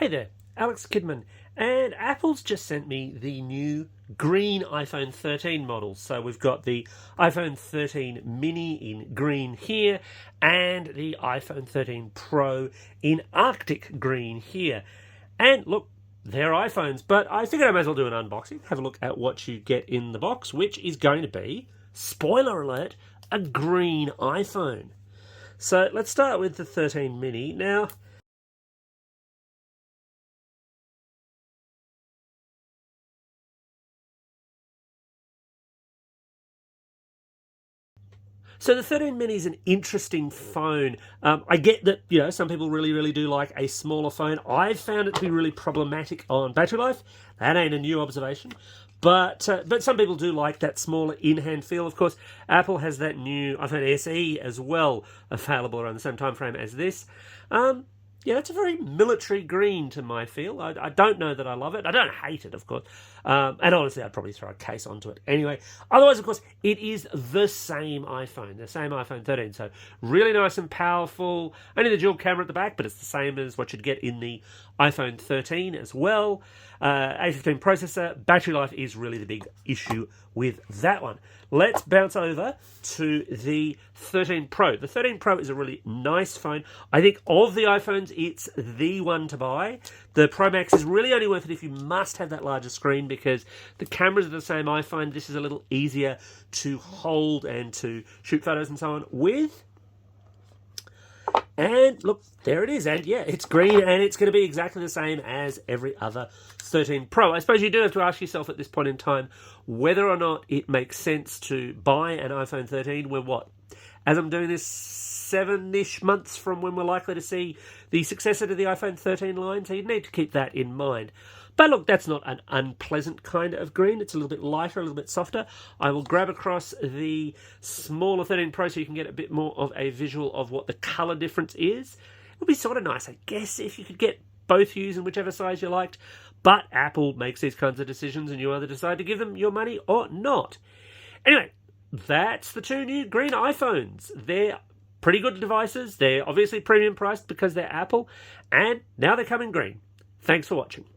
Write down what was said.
Hey there, Alex Kidman, and Apple's just sent me the new green iPhone 13 model. So we've got the iPhone 13 mini in green here and the iPhone 13 Pro in Arctic green here. And look, they're iPhones, but I figured I might as well do an unboxing, have a look at what you get in the box, which is going to be, spoiler alert, a green iPhone. So let's start with the 13 mini. Now, so the 13 mini is an interesting phone. I get that, some people really do like a smaller phone. I've found it to be really problematic on battery life. That ain't a new observation. But some people do like that smaller in-hand feel. Of course, Apple has that new iPhone SE as well, available around the same time frame as this. Yeah, it's a very military green to my feel. I don't know that I love it. I don't hate it, of course. And honestly, I'd probably throw a case onto it anyway. Otherwise, of course, it is the same iPhone, the same iPhone 13. So really nice and powerful. Only the dual camera at the back, but it's the same as what you'd get in the iPhone 13 as well. A15 processor. Battery life is really the big issue with that one. Let's bounce over to the 13 Pro. The 13 Pro is a really nice phone. I think of the iPhones, it's the one to buy. The Pro Max is really only worth it if you must have that larger screen because the cameras are the same iPhone. This is a little easier to hold and to shoot photos and so on with. And look, there it is. And yeah, it's green and it's going to be exactly the same as every other 13 Pro. I suppose you do have to ask yourself at this point in time whether or not it makes sense to buy an iPhone 13 when what? As I'm doing this, 7-ish months from when we're likely to see the successor to the iPhone 13 line. So you need to keep that in mind. But look, that's not an unpleasant kind of green. It's a little bit lighter, a little bit softer. I will grab across the smaller 13 Pro so you can get a bit more of a visual of what the colour difference is. It would be sort of nice, I guess, if you could get both hues in whichever size you liked. But Apple makes these kinds of decisions and you either decide to give them your money or not. Anyway, that's the two new green iPhones. They're pretty good devices. They're obviously premium priced because they're Apple. And now they're coming green. Thanks for watching.